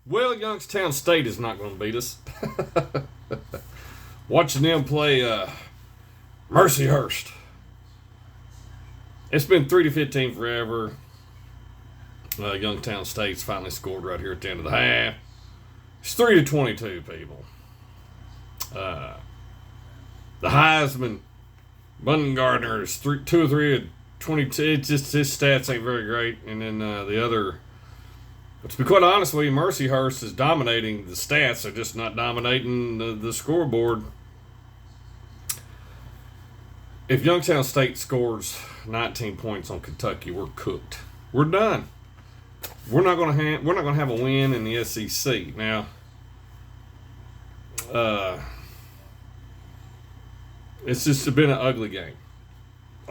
Well, Youngstown State is not going to beat us. Watching them play Mercyhurst. It's been 3-15 forever. Youngstown State's finally scored right here at the end of the half. It's 3-22, people. The Heisman, Bunton Gardner is 2 or 3 of 22. It's just his stats ain't very great. And then the other, but to be quite honest with you, Mercyhurst is dominating the stats. They're just not dominating the scoreboard. If Youngstown State scores 19 points on Kentucky, we're cooked. We're done. We're not going to have a win in the SEC now. It's just been an ugly game.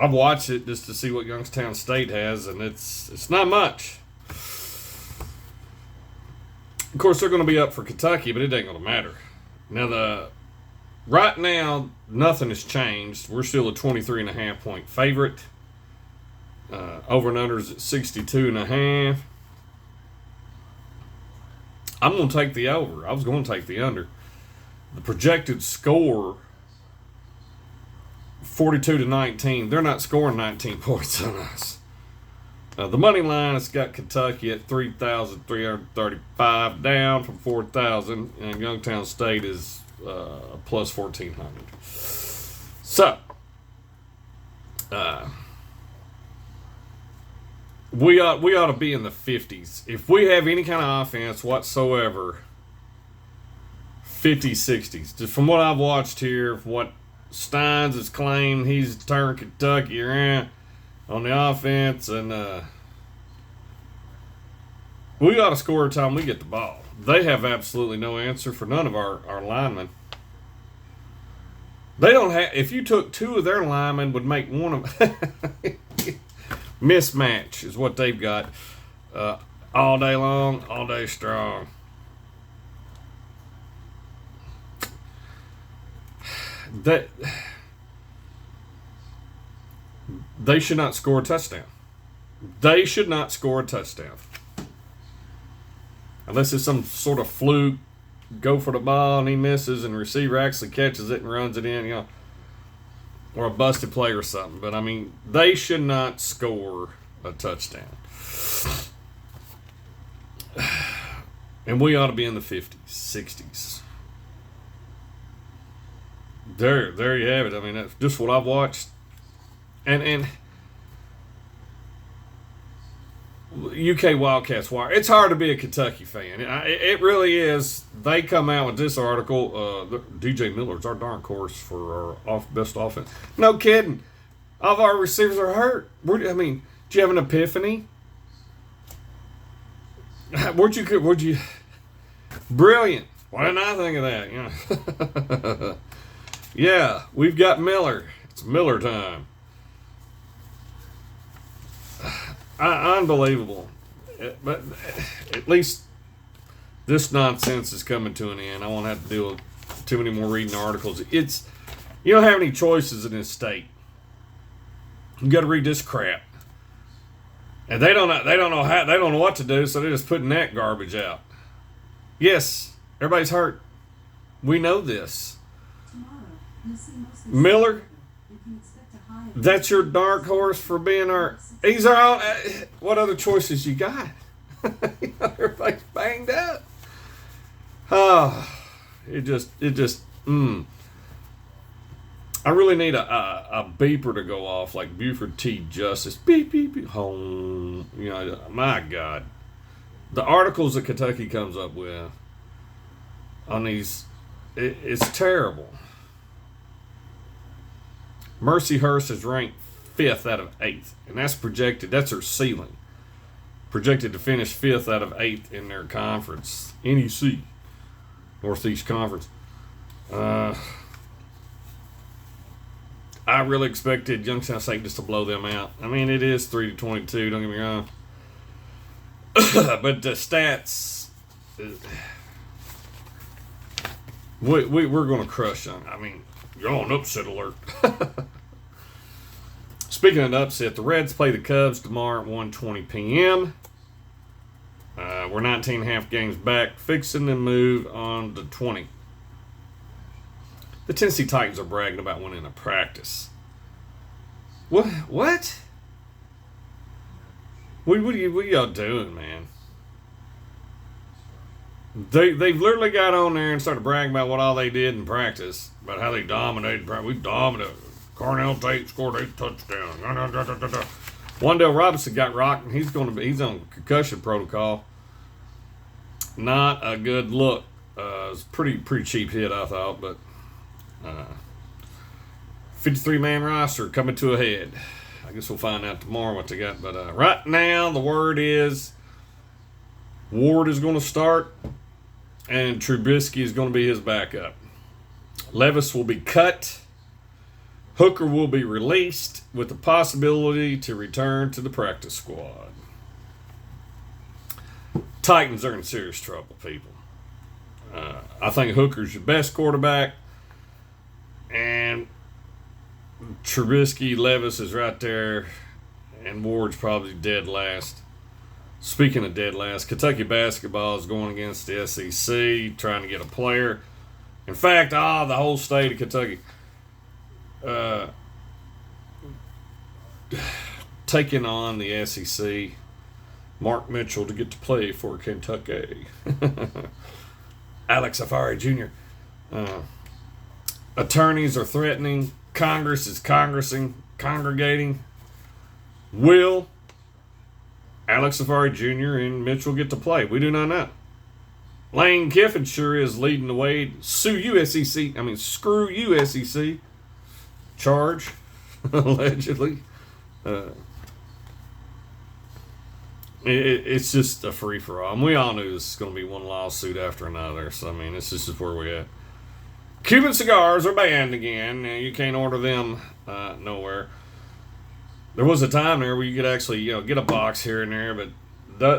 I've watched it just to see what Youngstown State has, and it's not much. Of course, they're going to be up for Kentucky, but it ain't going to matter. Now, right now, nothing has changed. We're still a 23.5 point favorite. Over and under is at 62.5. I'm going to take the over. I was going to take the under. The projected score, 42-19. They're not scoring 19 points on us. The money line has got Kentucky at 3,335 down from 4,000, and Youngstown State is plus 1,400. So, we ought to be in the 50s. If we have any kind of offense whatsoever, 50s, 60s. Just from what I've watched here, what Steins has claimed, he's turned Kentucky around on the offense, and we ought to score every time we get the ball. They have absolutely no answer for none of our linemen. They don't have. If you took 2 of their linemen, would make one of mismatch is what they've got all day long, all day strong. They should not score a touchdown. They should not score a touchdown. Unless it's some sort of fluke, go for the ball and he misses and the receiver actually catches it and runs it in, or a busted play or something. But, I mean, they should not score a touchdown. And we ought to be in the 50s, 60s. There you have it. I mean, that's just what I've watched. And UK Wildcats Wire. It's hard to be a Kentucky fan. It really is. They come out with this article. DJ Miller's our dark horse for our best offense. No kidding. All of our receivers are hurt. Do you have an epiphany? Where'd you? Brilliant. Why didn't I think of that? Yeah, we've got Miller. It's Miller time. Unbelievable. But at least this nonsense is coming to an end. I won't have to deal with too many more reading articles. You don't have any choices in this state. You got to read this crap. And they don't know what to do, so they're just putting that garbage out. Yes, everybody's hurt. We know this. Miller, that's your dark horse for being our. He's our. What other choices you got? Everybody's banged up. Oh, it just. I really need a beeper to go off like Buford T. Justice. Beep beep beep. Home. My God, the articles that Kentucky comes up with on these, it's terrible. Mercyhurst is ranked 5th out of 8th, and that's projected. That's their ceiling. Projected to finish 5th out of 8th in their conference, NEC, Northeast Conference. I really expected Youngstown State just to blow them out. I mean, it is 3-22. Don't get me wrong, but the stats, we're going to crush them. I mean, you're on upset alert. Speaking of an upset, the Reds play the Cubs tomorrow at 1:20 p.m. We're 19.5 games back, fixing to move on to 20. The Tennessee Titans are bragging about winning a practice. What? What? What are y'all doing, man? They've literally got on there and started bragging about what all they did in practice, about how they dominated. We dominated. Cornell Tate scored 8 touchdowns. Wandale Robinson got rocked, and he's on concussion protocol. Not a good look. It's pretty cheap hit, I thought, but 53-man roster coming to a head. I guess we'll find out tomorrow what they got. But right now, the word is Ward is going to start, and Trubisky is going to be his backup. Levis will be cut. Hooker will be released with the possibility to return to the practice squad. Titans are in serious trouble, people. I think Hooker's your best quarterback, and Trubisky, Levis is right there, and Ward's probably dead last. Speaking of dead last, Kentucky basketball is going against the SEC, trying to get a player. In fact, the whole state of Kentucky taking on the SEC. Mark Mitchell to get to play for Kentucky. Alex Afari Jr. Attorneys are threatening. Congress is congregating. Will Alex Afari Jr. and Mitchell get to play? We do not know. Lane Kiffin sure is leading the way. Screw you, SEC. Charge, allegedly. It's just a free-for-all. And we all knew this was going to be one lawsuit after another. So, I mean, this is where we're at. Cuban cigars are banned again. You can't order them nowhere. There was a time there where you could actually, get a box here and there, but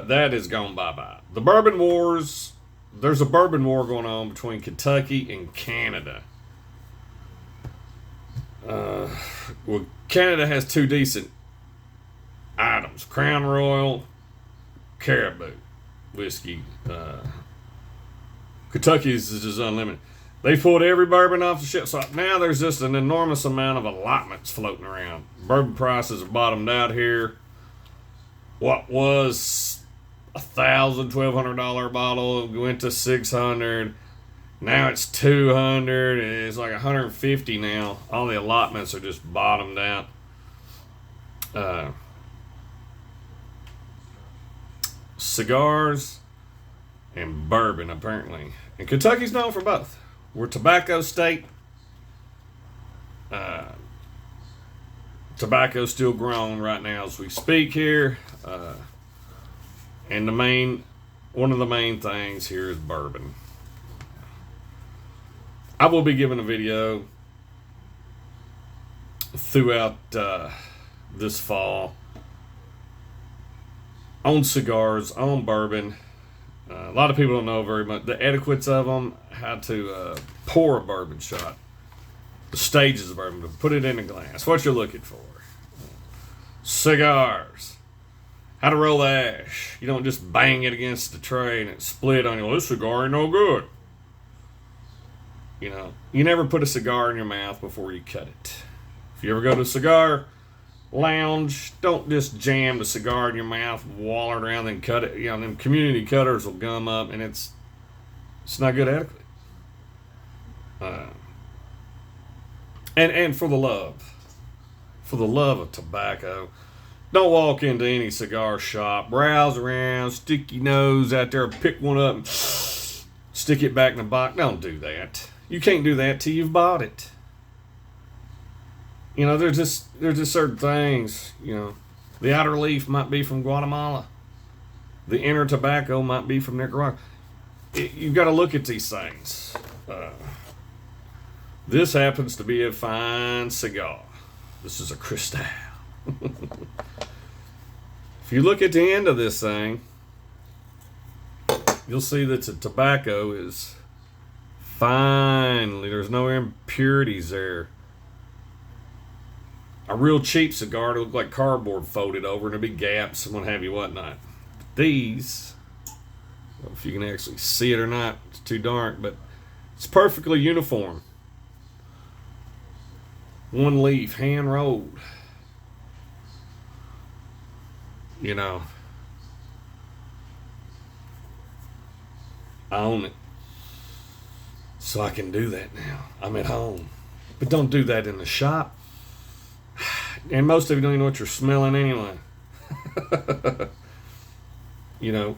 that is gone bye-bye. The bourbon wars, there's a bourbon war going on between Kentucky and Canada. Well, Canada has 2 decent items: Crown Royal, Caribou whiskey. Kentucky's is just unlimited. They pulled every bourbon off the ship, so now there's just an enormous amount of allotments floating around. Bourbon prices have bottomed out here. What was $1,200 bottle went to $600. Now it's $200. It's like $150 now. All the allotments are just bottomed out. Cigars and bourbon, apparently. And Kentucky's known for both. We're a tobacco state. Tobacco's still growing right now as we speak here. And one of the main things here is bourbon. I will be giving a video throughout this fall on cigars, on bourbon. A lot of people don't know very much the etiquettes of them, how to pour a bourbon shot, the stages of bourbon, put it in a glass, what you're looking for. Cigars, how to roll the ash. You don't just bang it against the tray and it split on you. Well, this cigar ain't no good. You never put a cigar in your mouth before you cut it. If you ever go to a cigar lounge, don't just jam the cigar in your mouth, wall it around, and cut it. Them community cutters will gum up, and it's not good etiquette. And for the love of tobacco, don't walk into any cigar shop, browse around, stick your nose out there, pick one up, and stick it back in the box. Don't do that. You can't do that till you've bought it. There's just certain things. The outer leaf might be from Guatemala. The inner tobacco might be from Nicaragua. You've got to look at these things. This happens to be a fine cigar. This is a Cristal. If you look at the end of this thing, you'll see that the tobacco is finely. There's no impurities there. A real cheap cigar to look like cardboard folded over and there'll be gaps and what have you, whatnot. These if you can actually see it or not. It's too dark, but it's perfectly uniform. One leaf, hand rolled. You know, I own it. So I can do that now. I'm at home. But don't do that in the shop. And most of you don't even know what you're smelling anyway. You know,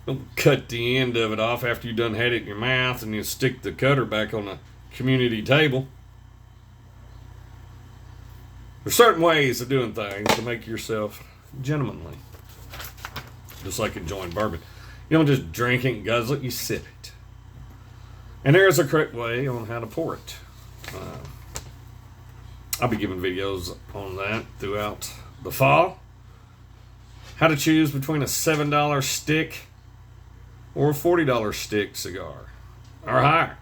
don't cut the end of it off after you've done had it in your mouth and you stick the cutter back on the community table. There's certain ways of doing things to make yourself gentlemanly. Just like enjoying bourbon. You don't just drink it and guzzle it, you sip it. And there is a correct way on how to pour it. I'll be giving videos on that throughout the fall. How to choose between a $7 stick or a $40 stick cigar, or higher.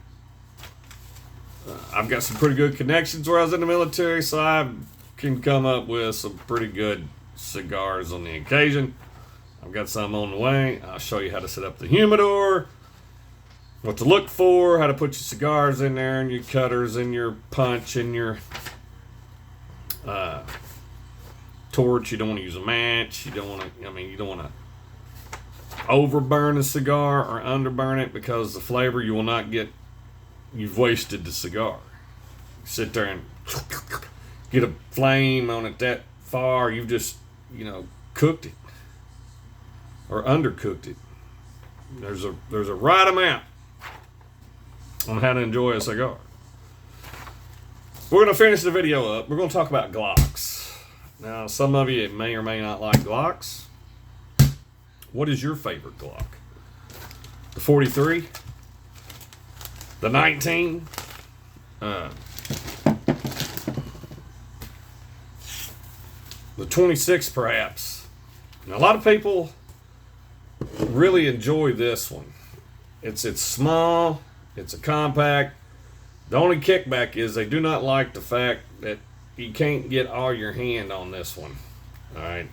I've got some pretty good connections where I was in the military, so I can come up with some pretty good cigars on the occasion. I've got some on the way. I'll show you how to set up the humidor, what to look for, how to put your cigars in there, and your cutters, and your punch, and your torch. You don't want to use a match. You don't want to. You don't want to overburn a cigar or underburn it, because the flavor you will not get. You've wasted the cigar. Sit there and get a flame on it that far. You've just cooked it or undercooked it. There's a right amount on how to enjoy a cigar. We're going to finish the video up. We're going to talk about Glocks. Now, some of you may or may not like Glocks. What is your favorite Glock? The 43? The 19? The 26 perhaps. Now, a lot of people really enjoy this one. It's small. It's a compact. The only kickback is they do not like the fact that you can't get all your hand on this one. Alright.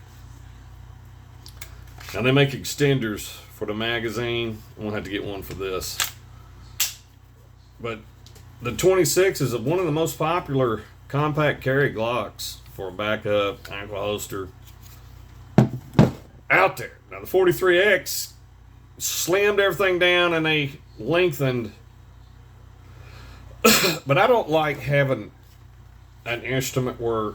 Now they make extenders for the magazine. I won't have to get one for this. But the 26 is one of the most popular compact carry Glocks for a backup, ankle holster out there. Now the 43X slimmed everything down and they lengthened. But I don't like having an instrument where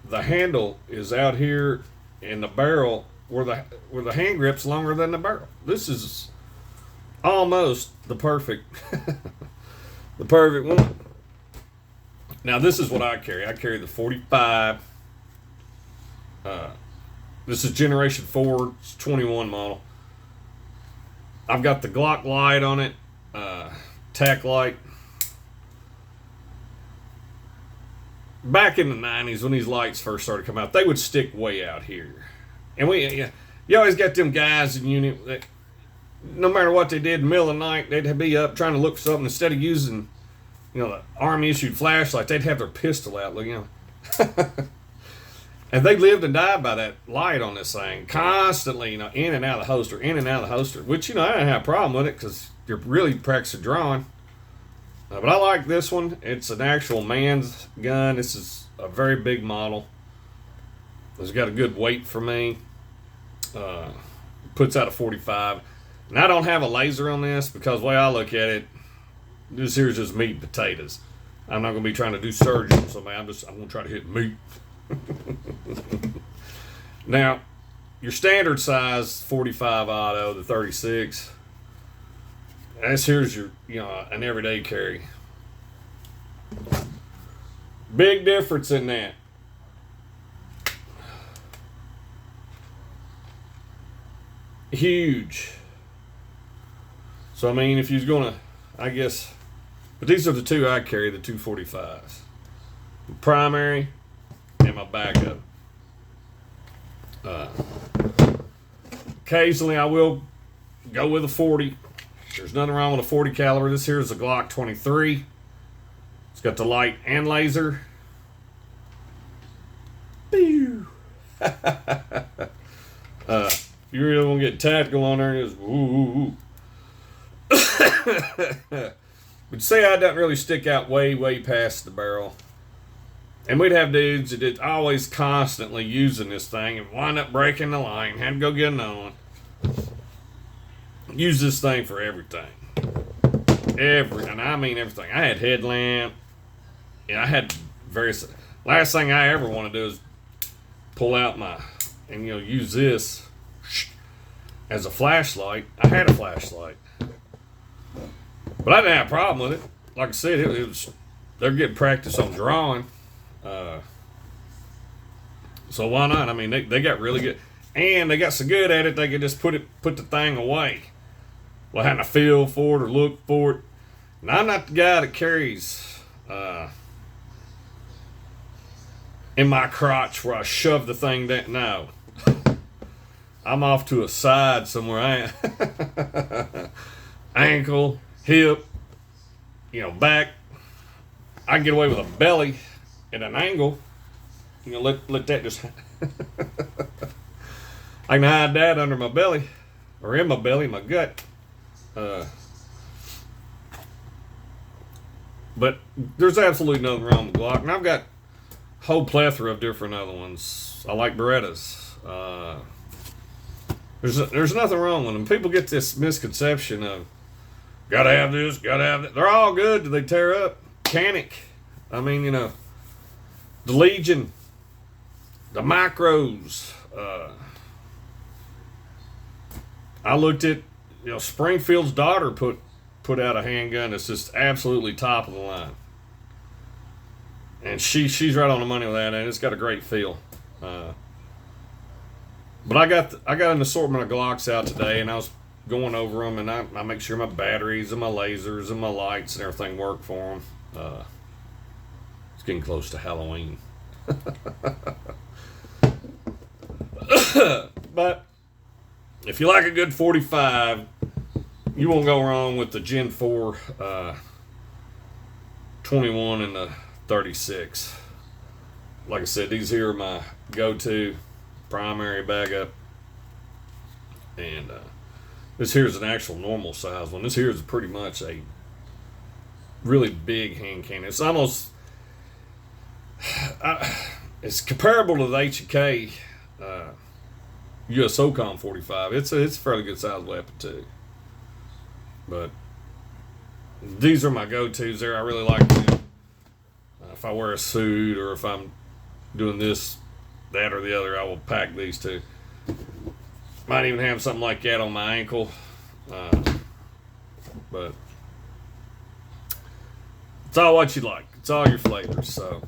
the handle is out here and the barrel where the hand grip's longer than the barrel. This is almost the perfect the perfect one. Now this is what I carry. I carry the 45. This is generation 4, it's 21 model. I've got the Glock light on it, tack light. Back in the 90s when these lights first started coming out, they would stick way out here. And you always got them guys in unit that no matter what they did in the middle of the night, they'd be up trying to look for something. Instead of using, the Army issued flashlight, they'd have their pistol out, And they lived and died by that light on this thing, constantly, in and out of the holster, in and out of the holster. Which, I didn't have a problem with it because you're really practicing drawing. But I like this one. It's an actual man's gun. This is a very big model. It's got a good weight for me. Puts out a 45. And I don't have a laser on this because the way I look at it, this here's just meat and potatoes. I'm not going to be trying to do surgery on somebody. I'm going to try to hit meat. Now, your standard size 45 auto, the 36. Here's your, an everyday carry. Big difference in that. Huge. So, if you're going to, I guess, but these are the two I carry, the 245s. The primary and my backup. Occasionally I will go with a 40. There's nothing wrong with a 40 caliber. This here is a Glock 23. It's got the light and laser. Pew! If you really want to get tactical on there, just ooh. But say I doesn't really stick out way past the barrel. And we'd have dudes that did always constantly using this thing and wind up breaking the line. Had to go get another one. Use this thing for everything. And I mean everything. I had headlamp. And I had various. Last thing I ever want to do is pull out and use this as a flashlight. I had a flashlight. But I didn't have a problem with it. Like I said, they're getting practice on drawing. So why not? I mean, they got really good. And they got so good at it, they could just put the thing away. Well, having to feel for it or look for it. And I'm not the guy that carries in my crotch where I shove the thing down. No. I'm off to a side somewhere. Ankle, hip, back. I can get away with a belly at an angle. Let that just. I can hide that under my belly, or in my belly, my gut. But there's absolutely nothing wrong with Glock, and I've got a whole plethora of different other ones. I like Berettas. There's nothing wrong with them. People get this misconception of gotta have this, gotta have that. They're all good. Do they tear up? Canic. I mean, the Legion, the Micros. I looked at, Springfield's daughter put out a handgun that's just absolutely top of the line, and she's right on the money with that, and it's got a great feel. But I got an assortment of Glocks out today, and I was going over them, and I make sure my batteries and my lasers and my lights and everything work for them. It's getting close to Halloween. But if you like a good 45, you won't go wrong with the Gen 4 21 and the 36. Like I said, these here are my go-to primary backup. And this here is an actual normal size one. This here is pretty much a really big hand cannon. It's almost it's comparable to the H&K US SOCOM 45. It's a fairly good size weapon too. But these are my go-tos there. I really like them. If I wear a suit or if I'm doing this, that, or the other, I will pack these two. Might even have something like that on my ankle. But it's all what you like. It's all your flavors. So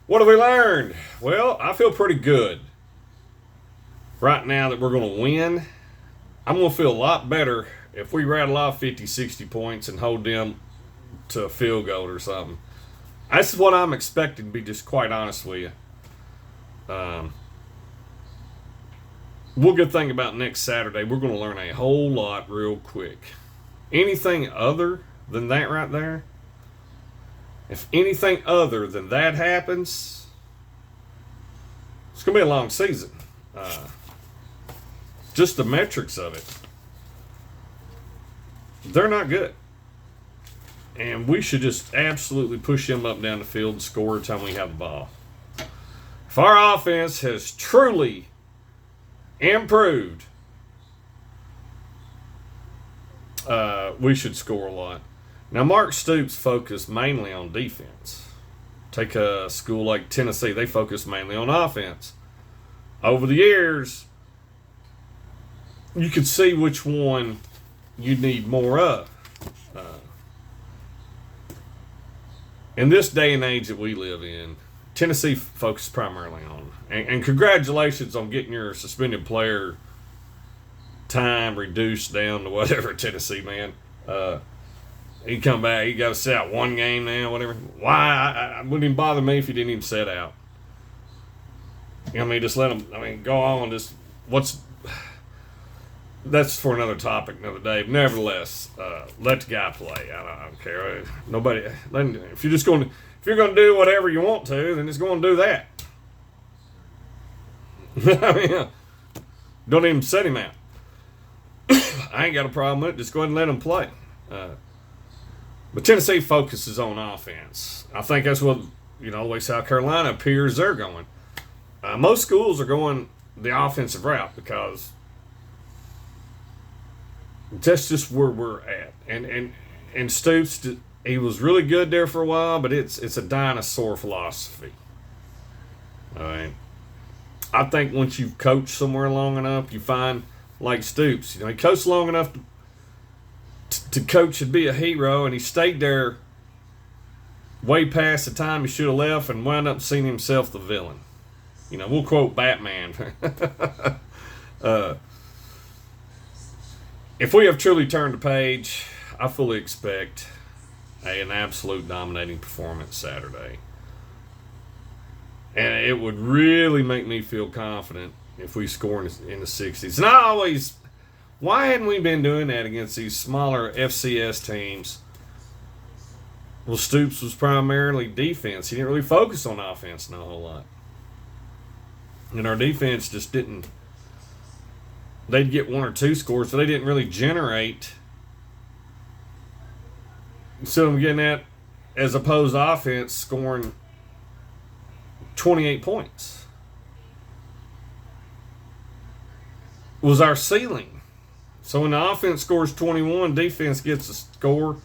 what have we learned? Well, I feel pretty good right now that we're going to win. I'm going to feel a lot better if we rattle off 50, 60 points and hold them to a field goal or something. That's what I'm expecting, to be just quite honest with you. One good thing about next Saturday, we're going to learn a whole lot real quick. Anything other than that right there, if anything other than that happens, it's going to be a long season. Just the metrics of it, they're not good. And we should just absolutely push them up and down the field and score every time we have the ball. If our offense has truly improved, we should score a lot. Now, Mark Stoops focused mainly on defense. Take a school like Tennessee, they focus mainly on offense. Over the years, you could see which one you need more of. In this day and age that we live in, Tennessee focuses primarily on. And congratulations on getting your suspended player time reduced down to whatever, Tennessee, man. He come back, he got to sit out one game now, whatever. Why? It wouldn't even bother me if he didn't even sit out. Just let him, go on. That's for another topic, another day. But nevertheless, let the guy play. I don't care. Nobody. If you're going to do whatever you want to, then it's going to do that. Don't even set him out. I ain't got a problem with it. Just go ahead and let him play. But Tennessee focuses on offense. I think that's what, the way South Carolina appears they're going. Most schools are going the offensive route because that's just where we're at. And Stoops, he was really good there for a while, but it's a dinosaur philosophy. All right. I think once you've coached somewhere long enough, you find, like Stoops, he coached long enough to coach and be a hero, and he stayed there way past the time he should have left and wound up seeing himself the villain. We'll quote Batman. If we have truly turned the page, I fully expect an absolute dominating performance Saturday. And it would really make me feel confident if we score in the 60s. And why hadn't we been doing that against these smaller FCS teams? Well, Stoops was primarily defense. He didn't really focus on offense not a whole lot. And our defense just didn't. They'd get one or two scores, but they didn't really generate. So I'm getting at, as opposed to offense scoring 28 points was our ceiling. So when the offense scores 21, defense gets a score.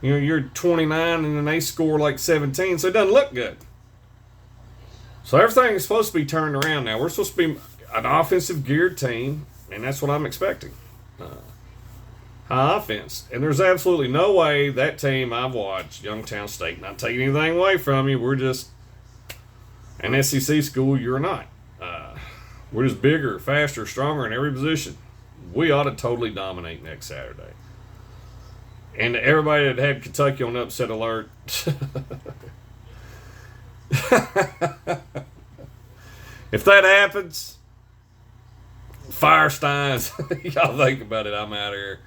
You're 29 and then they score like 17, so it doesn't look good. So everything is supposed to be turned around now. We're supposed to be an offensive geared team, and that's what I'm expecting. High offense. And there's absolutely no way that team I've watched, Youngstown State, not taking anything away from you, we're just an SEC school, you're not. We're just bigger, faster, stronger in every position. We ought to totally dominate next Saturday. And everybody that had Kentucky on upset alert. If that happens, Firesteins, y'all think about it, I'm out of here.